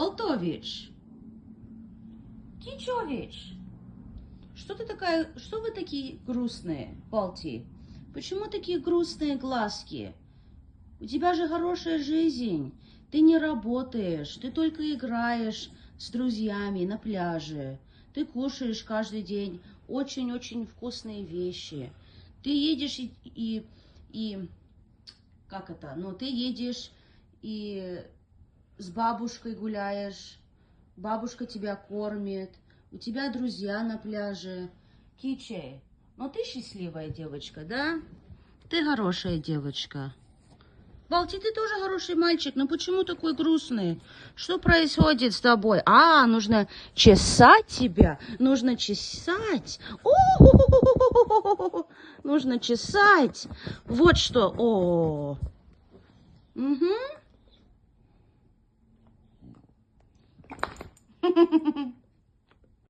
Болтович, Тичович, что ты такая, что вы такие грустные, Балти? Почему такие грустные глазки? У тебя же хорошая жизнь, ты не работаешь, ты только играешь с друзьями на пляже, ты кушаешь каждый день очень-очень вкусные вещи, ты едешь и как это, ну ты едешь и с бабушкой гуляешь, бабушка тебя кормит, у тебя друзья на пляже. Кичей, ну ты счастливая девочка, да? Ты хорошая девочка. Балти, ты тоже хороший мальчик, но почему такой грустный? Что происходит с тобой? А, нужно чесать тебя, нужно чесать. О, нужно чесать. Вот что. О, угу.